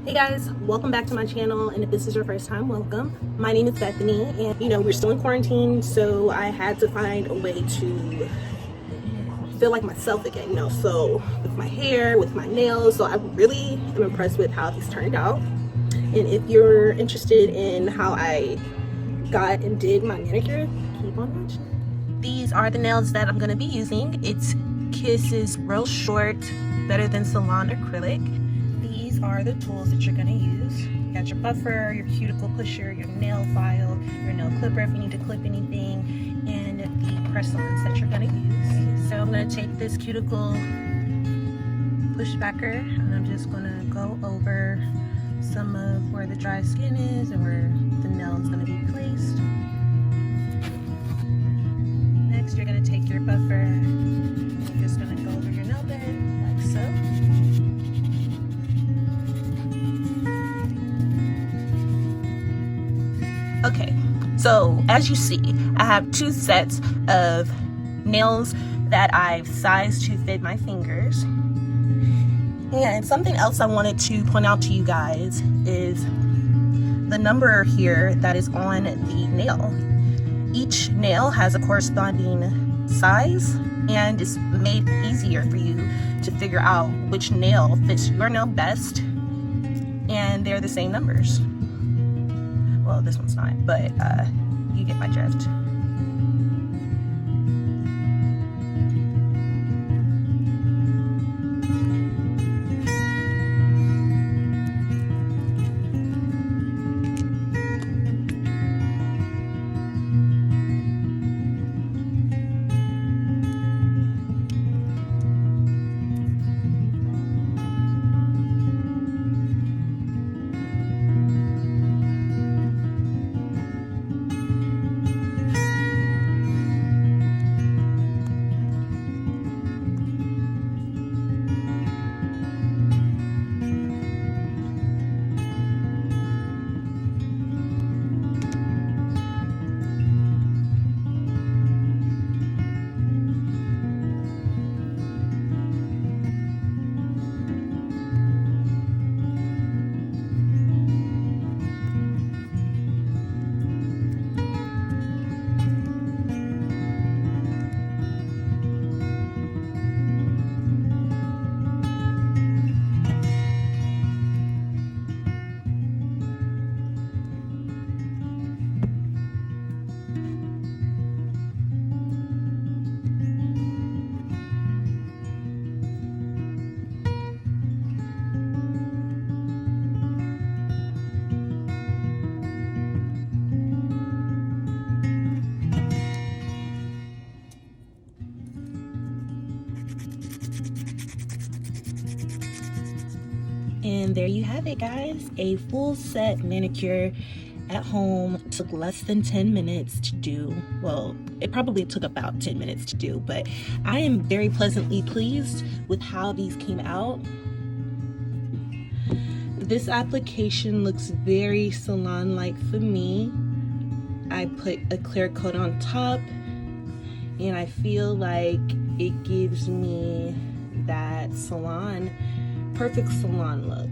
Hey guys, welcome back to my channel, and if this is your first time, welcome. My name is Bethany, and we're still in quarantine, so I had to find a way to feel like myself again, so with my hair, with my nails. So I really am impressed with how these turned out. And if you're interested in how I got and did my manicure, keep on watching. These are the nails that I'm going to be using. It's Kiss's Real Short Better Than Salon Acrylic. These are the tools that you're going to use. You got your buffer, your cuticle pusher, your nail file, your nail clipper if you need to clip anything, and the press-ons that you're going to use. So I'm going to take this cuticle push backer, and I'm just going to go over some of where the dry skin is and where the nail is going to be placed. Next, you're going to take your buffer, and you're just going to go over your nail bed like so. Okay, so as you see, I have two sets of nails that I've sized to fit my fingers. And something else I wanted to point out to you guys is the number here that is on the nail. Each nail has a corresponding size, and it's made easier for you to figure out which nail fits your nail best, and they're the same numbers. Well, this one's not, but you get my drift. And there you have it, guys. A full set manicure at home. Took less than 10 minutes to do. Well, it probably took about 10 minutes to do, but I am very pleasantly pleased with how these came out. This application looks very salon-like for me. I put a clear coat on top, and I feel like it gives me that perfect salon look.